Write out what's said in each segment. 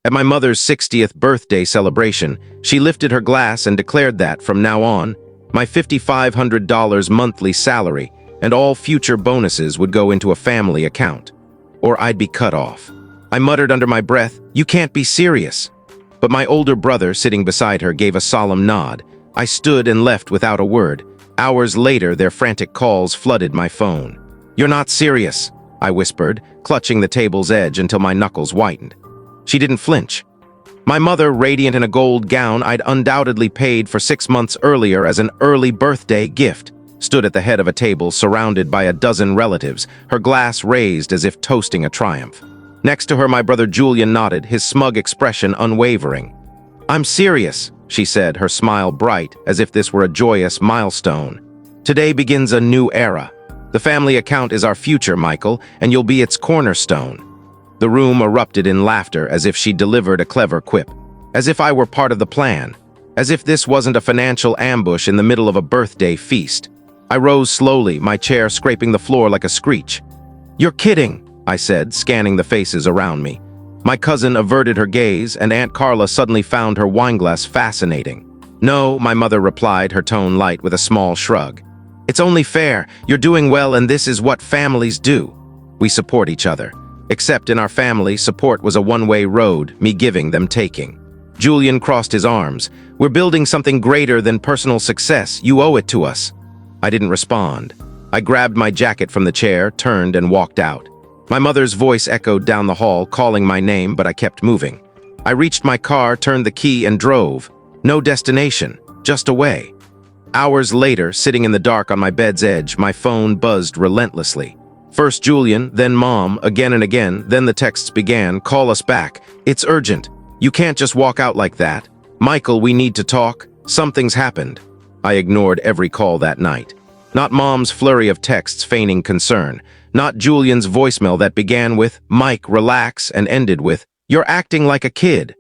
At my mother's 60th birthday celebration, she lifted her glass and declared that, from now on, my $5,500 monthly salary and all future bonuses would go into a family account, or I'd be cut off. I muttered under my breath, "You can't be serious." But my older brother, sitting beside her, gave a solemn nod. I stood and left without a word. Hours later, their frantic calls flooded my phone. "You're not serious," I whispered, clutching the table's edge until my knuckles whitened. She didn't flinch. My mother, radiant in a gold gown I'd undoubtedly paid for 6 months earlier as an early birthday gift, stood at the head of a table surrounded by a dozen relatives, her glass raised as if toasting a triumph. Next to her, my brother Julian nodded, his smug expression unwavering. "I'm serious," she said, her smile bright as if this were a joyous milestone. "Today begins a new era. The family account is our future, Michael, and you'll be its cornerstone." The room erupted in laughter as if she delivered a clever quip, as if I were part of the plan, as if this wasn't a financial ambush in the middle of a birthday feast. I rose slowly, my chair scraping the floor like a screech. "You're kidding," I said, scanning the faces around me. My cousin averted her gaze, and Aunt Carla suddenly found her wineglass fascinating. "No," my mother replied, her tone light with a small shrug. "It's only fair. You're doing well, and this is what families do. We support each other. Except in our family, support was a one-way road, me giving, them taking." Julian crossed his arms. "We're building something greater than personal success. You owe it to us." I didn't respond. I grabbed my jacket from the chair, turned, and walked out. My mother's voice echoed down the hall, calling my name, but I kept moving. I reached my car, turned the key, and drove. No destination, just away. Hours later, sitting in the dark on my bed's edge, my phone buzzed relentlessly. First Julian, then Mom, again and again, then the texts began, "Call us back. It's urgent. You can't just walk out like that. Michael, we need to talk. Something's happened." I ignored every call that night. Not Mom's flurry of texts feigning concern. Not Julian's voicemail that began with, "Mike, relax," and ended with, "You're acting like a kid."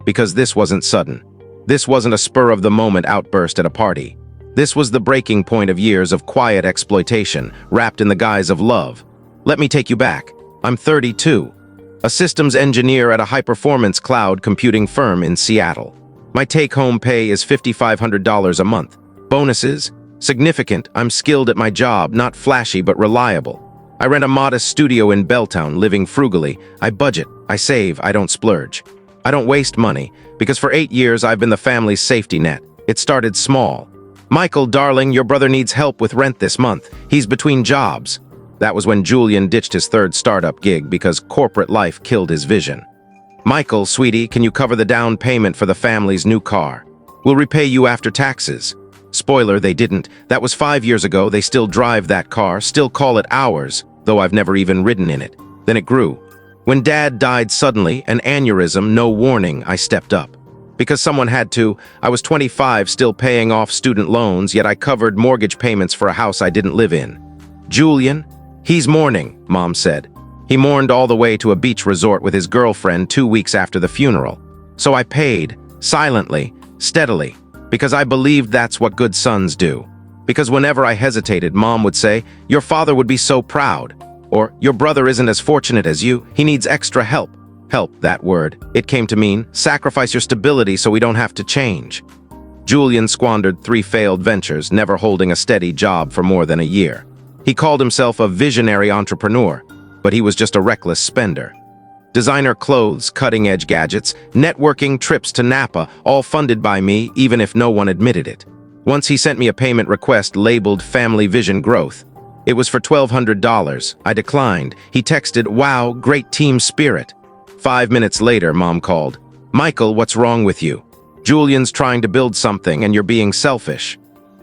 Because this wasn't sudden. This wasn't a spur-of-the-moment outburst at a party. This was the breaking point of years of quiet exploitation, wrapped in the guise of love. Let me take you back. I'm 32. A systems engineer at a high-performance cloud computing firm in Seattle. My take-home pay is $5,500 a month. Bonuses? Significant. I'm skilled at my job, not flashy but reliable. I rent a modest studio in Belltown, living frugally. I budget, I save, I don't splurge. I don't waste money, because for 8 years I've been the family's safety net. It started small. "Michael, darling, your brother needs help with rent this month. He's between jobs." That was when Julian ditched his third startup gig because corporate life killed his vision. "Michael, sweetie, can you cover the down payment for the family's new car? We'll repay you after taxes." Spoiler, they didn't. That was 5 years ago. They still drive that car, still call it ours, though I've never even ridden in it. Then it grew. When Dad died suddenly, an aneurysm, no warning, I stepped up. Because someone had to. I was 25, still paying off student loans, yet I covered mortgage payments for a house I didn't live in. "Julian? He's mourning," Mom said. He mourned all the way to a beach resort with his girlfriend 2 weeks after the funeral. So I paid, silently, steadily, because I believed that's what good sons do. Because whenever I hesitated, Mom would say, "Your father would be so proud," or "Your brother isn't as fortunate as you, he needs extra help." Help, that word. It came to mean, sacrifice your stability so we don't have to change. Julian squandered 3 failed ventures, never holding a steady job for more than a year. He called himself a visionary entrepreneur, but he was just a reckless spender. Designer clothes, cutting-edge gadgets, networking, trips to Napa, all funded by me, even if no one admitted it. Once he sent me a payment request labeled Family Vision Growth. It was for $1,200. I declined. He texted, "Wow, great team spirit." 5 minutes later, Mom called. "Michael, what's wrong with you? Julian's trying to build something and you're being selfish."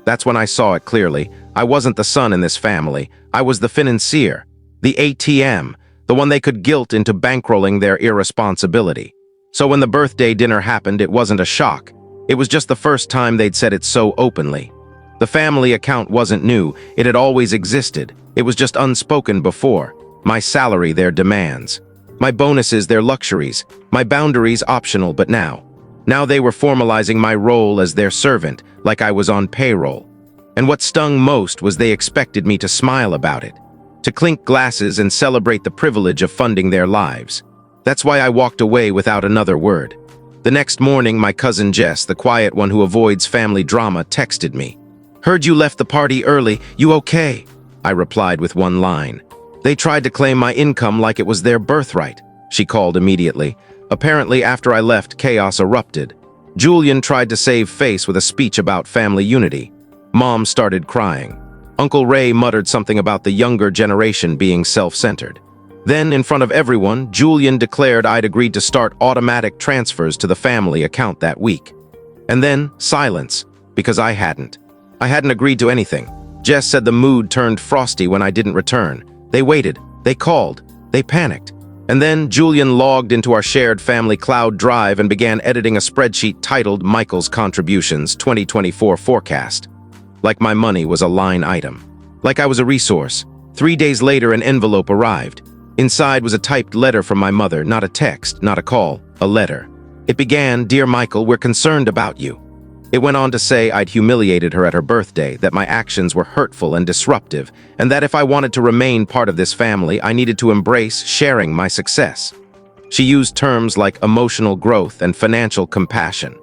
That's when I saw it clearly. I wasn't the son in this family. I was the financier, the ATM, the one they could guilt into bankrolling their irresponsibility. So when the birthday dinner happened, it wasn't a shock. It was just the first time they'd said it so openly. The family account wasn't new. It had always existed. It was just unspoken before. My salary, their demands. My bonuses, their luxuries. My boundaries, optional, but now. Now they were formalizing my role as their servant, like I was on payroll. And what stung most was they expected me to smile about it, to clink glasses and celebrate the privilege of funding their lives. That's why I walked away without another word. The next morning, my cousin Jess, the quiet one who avoids family drama, texted me. "Heard you left the party early. You okay?" I replied with one line. "They tried to claim my income like it was their birthright," she called immediately. Apparently, after I left, chaos erupted. Julian tried to save face with a speech about family unity. Mom started crying. Uncle Ray muttered something about the younger generation being self-centered. Then, in front of everyone, Julian declared I'd agreed to start automatic transfers to the family account that week. And then, silence, because I hadn't. I hadn't agreed to anything. Jess said the mood turned frosty when I didn't return. They waited, they called, they panicked. And then Julian logged into our shared family cloud drive and began editing a spreadsheet titled Michael's Contributions 2024 Forecast. Like my money was a line item. Like I was a resource. 3 days later, an envelope arrived. Inside was a typed letter from my mother, not a text, not a call, a letter. It began, "Dear Michael, we're concerned about you." It went on to say I'd humiliated her at her birthday, that my actions were hurtful and disruptive, and that if I wanted to remain part of this family, I needed to embrace sharing my success. She used terms like emotional growth and financial compassion.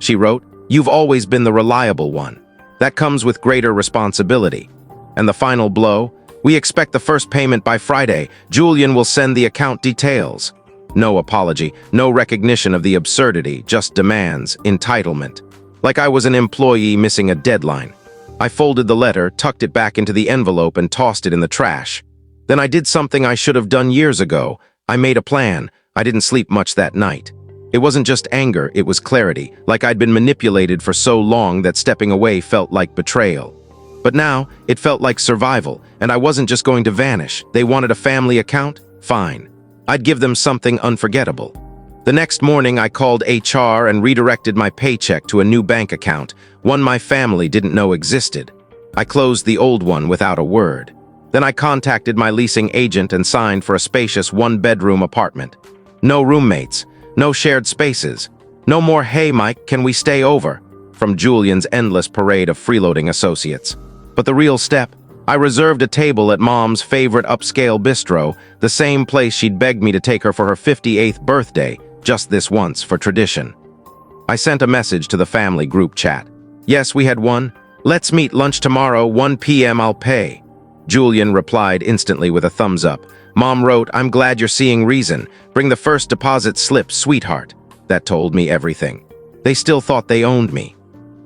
She wrote, "You've always been the reliable one. That comes with greater responsibility." And the final blow, "We expect the first payment by Friday. Julian will send the account details." No apology, no recognition of the absurdity, just demands, entitlement. Like I was an employee missing a deadline. I folded the letter, tucked it back into the envelope, and tossed it in the trash. Then I did something I should have done years ago. I made a plan. I didn't sleep much that night. It wasn't just anger, it was clarity, like I'd been manipulated for so long that stepping away felt like betrayal. But now, it felt like survival, and I wasn't just going to vanish. They wanted a family account? Fine. I'd give them something unforgettable. The next morning, I called HR and redirected my paycheck to a new bank account, one my family didn't know existed. I closed the old one without a word. Then I contacted my leasing agent and signed for a spacious one-bedroom apartment. No roommates, no shared spaces, no more "Hey Mike, can we stay over?" from Julian's endless parade of freeloading associates. But the real step, I reserved a table at Mom's favorite upscale bistro, the same place she'd begged me to take her for her 58th birthday, just this once for tradition. I sent a message to the family group chat. Yes, we had one. "Let's meet lunch tomorrow, 1 p.m. I'll pay." Julian replied instantly with a thumbs up. Mom wrote, "I'm glad you're seeing reason. Bring the first deposit slip, sweetheart." That told me everything. They still thought they owned me.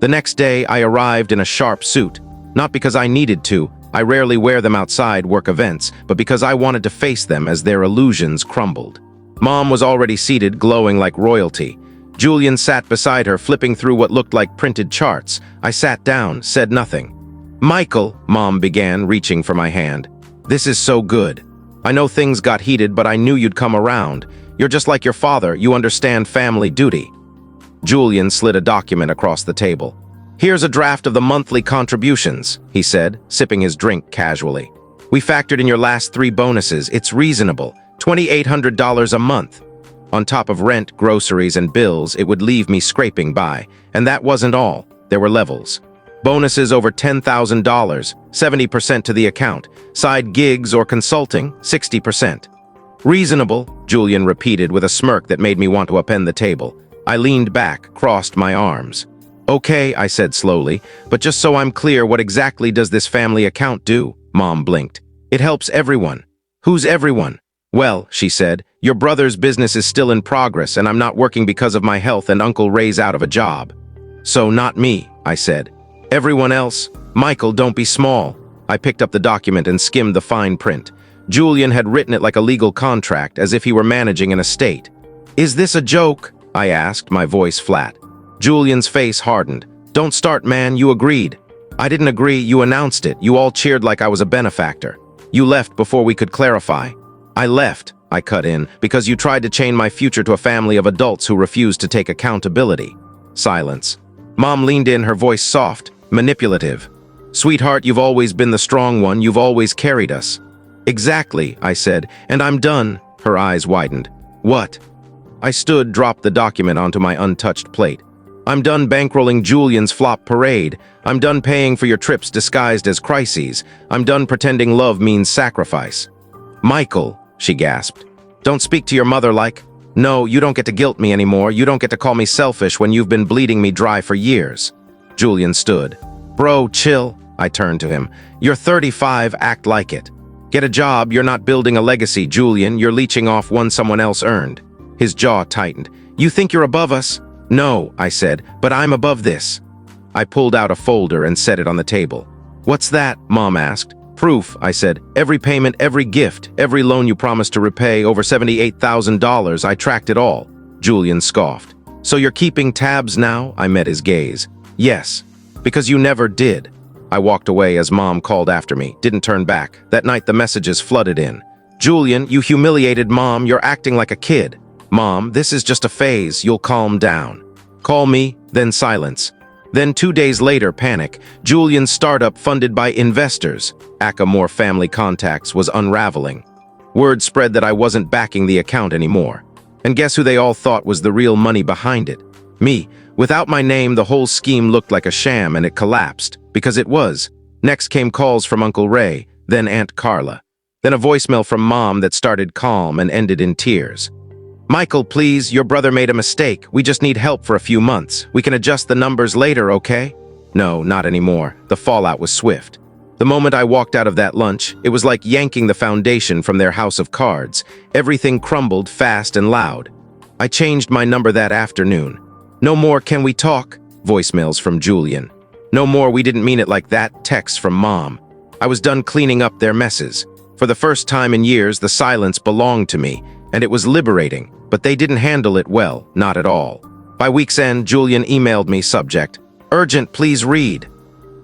The next day, I arrived in a sharp suit. Not because I needed to. I rarely wear them outside work events, but because I wanted to face them as their illusions crumbled. Mom was already seated, glowing like royalty. Julian sat beside her, flipping through what looked like printed charts. I sat down, said nothing. "Michael," Mom began, reaching for my hand. "This is so good. I know things got heated, but I knew you'd come around. You're just like your father, you understand family duty." Julian slid a document across the table. "Here's a draft of the monthly contributions," he said, sipping his drink casually. "We factored in your last 3 bonuses. It's reasonable. $2,800 a month. On top of rent, groceries, and bills, it would leave me scraping by. And that wasn't all. There were levels. Bonuses over $10,000, 70% to the account. Side gigs or consulting, 60%. Reasonable, Julian repeated with a smirk that made me want to upend the table. I leaned back, crossed my arms. "Okay," I said slowly, "but just so I'm clear, what exactly does this family account do?" Mom blinked. "It helps everyone." "Who's everyone?" "Well," she said, "your brother's business is still in progress, and I'm not working because of my health, and Uncle Ray's out of a job." "So not me," I said. "Everyone else?" "Michael, don't be small." I picked up the document and skimmed the fine print. Julian had written it like a legal contract, as if he were managing an estate. "Is this a joke?" I asked, my voice flat. Julian's face hardened. "Don't start, man, you agreed." "I didn't agree, you announced it. You all cheered like I was a benefactor. You left before we could clarify." "I left," I cut in, "because you tried to chain my future to a family of adults who refused to take accountability." Silence. Mom leaned in, her voice soft, manipulative. "Sweetheart, you've always been the strong one. You've always carried us." "Exactly," I said, "and I'm done." Her eyes widened. "What?" I stood, dropped the document onto my untouched plate. "I'm done bankrolling Julian's flop parade. I'm done paying for your trips disguised as crises. I'm done pretending love means sacrifice." "Michael," she gasped. Don't speak to your mother like, no, you don't get to guilt me anymore. You don't get to call me selfish when you've been bleeding me dry for years. Julian stood. Bro, chill. I turned to him. You're 35, act like it. Get a job, you're not building a legacy, Julian. You're leeching off one someone else earned. His jaw tightened. You think you're above us? No, I said, but I'm above this. I pulled out a folder and set it on the table. What's that? Mom asked. Proof, I said. Every payment, every gift, every loan you promised to repay, over $78,000, I tracked it all. Julian scoffed. So you're keeping tabs now? I met his gaze. Yes, because you never did. I walked away as Mom called after me, didn't turn back. That night the messages flooded in. Julian, you humiliated Mom, you're acting like a kid. Mom, this is just a phase, you'll calm down. Call me, then silence. Then 2 days later, panic. Julian's startup funded by investors. Acamore family contacts was unraveling. Word spread that I wasn't backing the account anymore. And guess who they all thought was the real money behind it? Me. Without my name, the whole scheme looked like a sham and it collapsed. Because it was. Next came calls from Uncle Ray, then Aunt Carla. Then a voicemail from Mom that started calm and ended in tears. Michael, please, your brother made a mistake. We just need help for a few months. We can adjust the numbers later, okay? No, not anymore. The fallout was swift. The moment I walked out of that lunch, it was like yanking the foundation from their house of cards. Everything crumbled fast and loud. I changed my number that afternoon. No more can we talk? Voicemails from Julian. No more we didn't mean it like that texts from Mom. I was done cleaning up their messes. For the first time in years, the silence belonged to me, and it was liberating, but they didn't handle it well, not at all. By week's end, Julian emailed me subject, urgent, please read.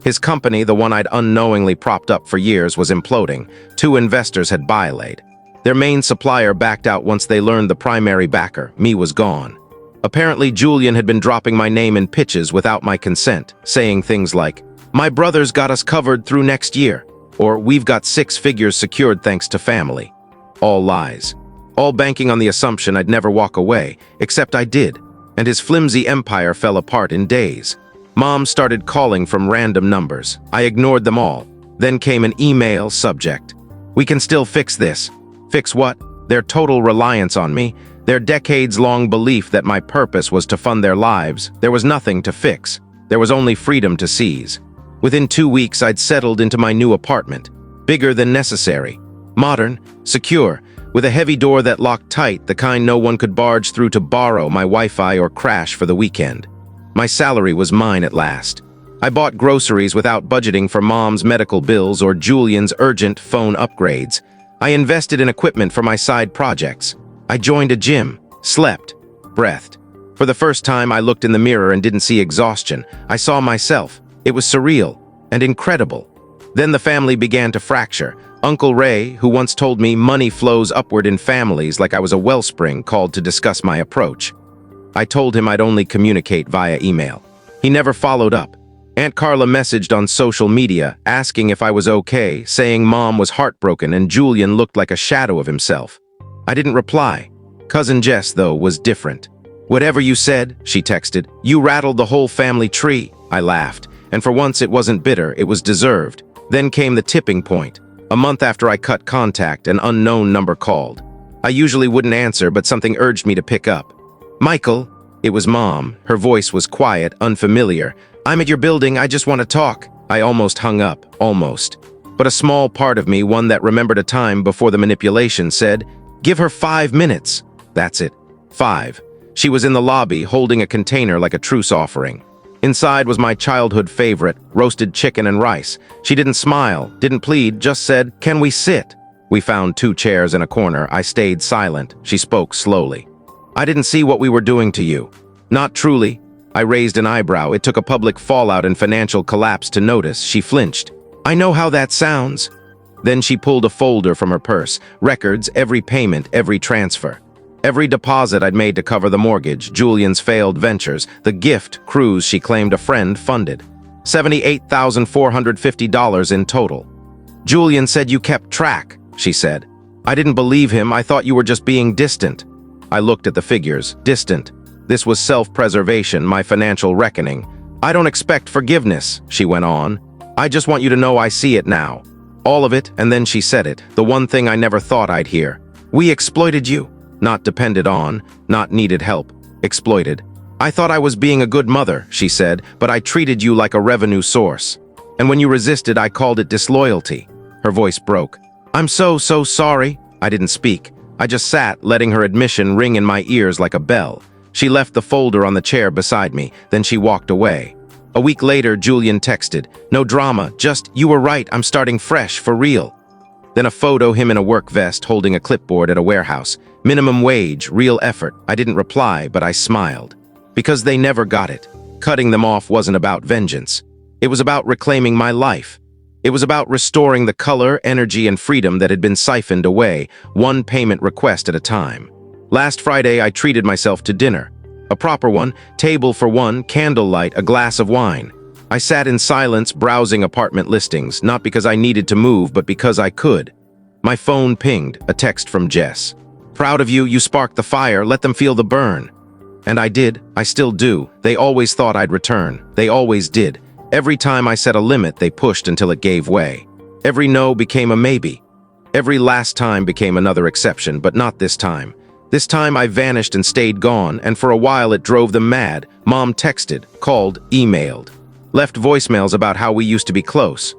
His company, the one I'd unknowingly propped up for years, was imploding. 2 investors had bylaid. Their main supplier backed out once they learned the primary backer, me, was gone. Apparently, Julian had been dropping my name in pitches without my consent, saying things like, my brother's got us covered through next year, or we've got 6 figures secured thanks to family. All lies. All banking on the assumption I'd never walk away, except I did, and his flimsy empire fell apart in days. Mom started calling from random numbers. I ignored them all. Then came an email subject. We can still fix this. Fix what? Their total reliance on me, their decades-long belief that my purpose was to fund their lives. There was nothing to fix. There was only freedom to seize. Within 2 weeks, I'd settled into my new apartment. Bigger than necessary. Modern, secure, with a heavy door that locked tight, the kind no one could barge through to borrow my Wi-Fi or crash for the weekend. My salary was mine at last. I bought groceries without budgeting for Mom's medical bills or Julian's urgent phone upgrades. I invested in equipment for my side projects. I joined a gym, slept, breathed. For the first time, I looked in the mirror and didn't see exhaustion. I saw myself. It was surreal and incredible. Then the family began to fracture. Uncle Ray, who once told me money flows upward in families like I was a wellspring, called to discuss my approach. I told him I'd only communicate via email. He never followed up. Aunt Carla messaged on social media, asking if I was okay, saying Mom was heartbroken and Julian looked like a shadow of himself. I didn't reply. Cousin Jess, though, was different. Whatever you said, she texted, you rattled the whole family tree. I laughed, and for once it wasn't bitter, it was deserved. Then came the tipping point. A month after I cut contact, an unknown number called. I usually wouldn't answer, but something urged me to pick up. Michael, it was Mom. Her voice was quiet, unfamiliar. I'm at your building, I just want to talk. I almost hung up, almost. But a small part of me, one that remembered a time before the manipulation, said, give her 5 minutes. That's it, 5. She was in the lobby, holding a container like a truce offering. Inside was my childhood favorite, roasted chicken and rice. She didn't smile, didn't plead, just said, can we sit? We found 2 chairs in a corner. I stayed silent. She spoke slowly. I didn't see what we were doing to you. Not truly. I raised an eyebrow. It took a public fallout and financial collapse to notice. She flinched. I know how that sounds. Then she pulled a folder from her purse. Records, every payment, every transfer. Every deposit I'd made to cover the mortgage, Julian's failed ventures, the gift cruise she claimed a friend funded. $78,450 in total. Julian said you kept track, she said. I didn't believe him. I thought you were just being distant. I looked at the figures. Distant. This was self-preservation, my financial reckoning. I don't expect forgiveness, she went on. I just want you to know I see it now. All of it, and then she said it, the one thing I never thought I'd hear. We exploited you. Not depended on, not needed help. Exploited. I thought I was being a good mother, she said, but I treated you like a revenue source. And when you resisted, I called it disloyalty. Her voice broke. I'm so sorry. I didn't speak. I just sat, letting her admission ring in my ears like a bell. She left the folder on the chair beside me, then she walked away. A week later, Julian texted, no drama, just, you were right, I'm starting fresh, for real. Then a photo, him in a work vest, holding a clipboard at a warehouse. Minimum wage, real effort. I didn't reply, but I smiled. Because they never got it. Cutting them off wasn't about vengeance. It was about reclaiming my life. It was about restoring the color, energy, and freedom that had been siphoned away, one payment request at a time. Last Friday, I treated myself to dinner. A proper one, table for one, candlelight, a glass of wine. I sat in silence, browsing apartment listings, not because I needed to move, but because I could. My phone pinged, a text from Jess. Proud of you, you sparked the fire, let them feel the burn. And I did, I still do. They always thought I'd return. They always did. Every time I set a limit, they pushed until it gave way. Every no became a maybe. Every last time became another exception, but not this time. This time I vanished and stayed gone, and for a while it drove them mad. Mom texted, called, emailed. Left voicemails about how we used to be close.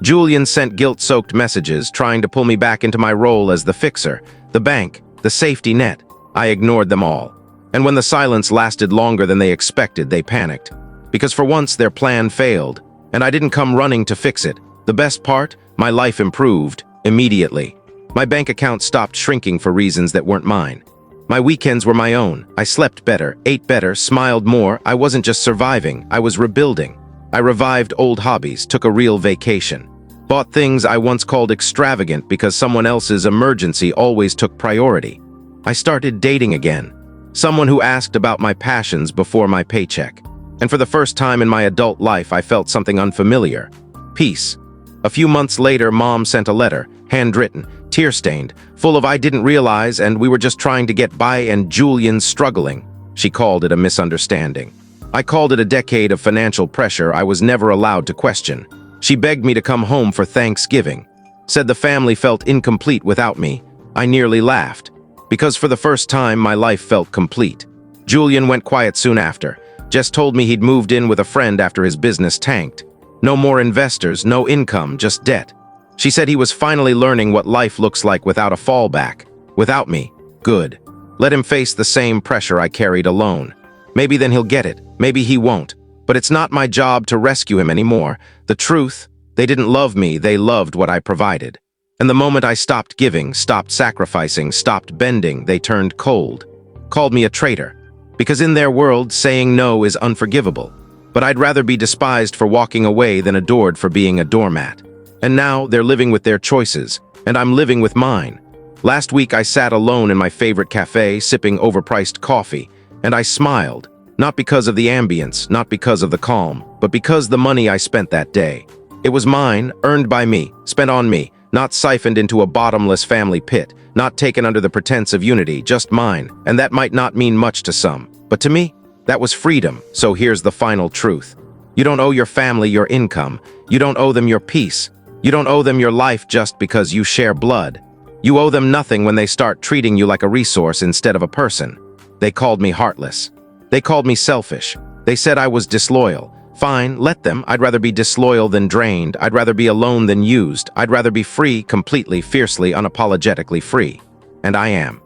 Julian sent guilt-soaked messages, trying to pull me back into my role as the fixer, the bank, the safety net. I ignored them all. And when the silence lasted longer than they expected, they panicked. Because for once, their plan failed, and I didn't come running to fix it. The best part? My life improved, immediately. My bank account stopped shrinking for reasons that weren't mine. My weekends were my own. I slept better, ate better, smiled more. I wasn't just surviving, I was rebuilding. I revived old hobbies, took a real vacation. Bought things I once called extravagant because someone else's emergency always took priority. I started dating again. Someone who asked about my passions before my paycheck. And for the first time in my adult life, I felt something unfamiliar. Peace. A few months later, Mom sent a letter, handwritten, tear-stained, full of I didn't realize and we were just trying to get by and Julian's struggling. She called it a misunderstanding. I called it a decade of financial pressure I was never allowed to question. She begged me to come home for Thanksgiving. Said the family felt incomplete without me. I nearly laughed. Because for the first time, my life felt complete. Julian went quiet soon after. Just told me he'd moved in with a friend after his business tanked. No more investors, no income, just debt. She said he was finally learning what life looks like without a fallback. Without me. Good. Let him face the same pressure I carried alone. Maybe then he'll get it. Maybe he won't. But it's not my job to rescue him anymore. The truth, they didn't love me, they loved what I provided. And the moment I stopped giving, stopped sacrificing, stopped bending, they turned cold. Called me a traitor. Because in their world, saying no is unforgivable. But I'd rather be despised for walking away than adored for being a doormat. And now they're living with their choices, and I'm living with mine. Last week I sat alone in my favorite cafe, sipping overpriced coffee, and I smiled. Not because of the ambience, not because of the calm, but because the money I spent that day. It was mine, earned by me, spent on me, not siphoned into a bottomless family pit, not taken under the pretense of unity, just mine, and that might not mean much to some. But to me, that was freedom, so here's the final truth. You don't owe your family your income. You don't owe them your peace. You don't owe them your life just because you share blood. You owe them nothing when they start treating you like a resource instead of a person. They called me heartless. They called me selfish. They said I was disloyal. Fine, let them. I'd rather be disloyal than drained. I'd rather be alone than used. I'd rather be free, completely, fiercely, unapologetically free. And I am.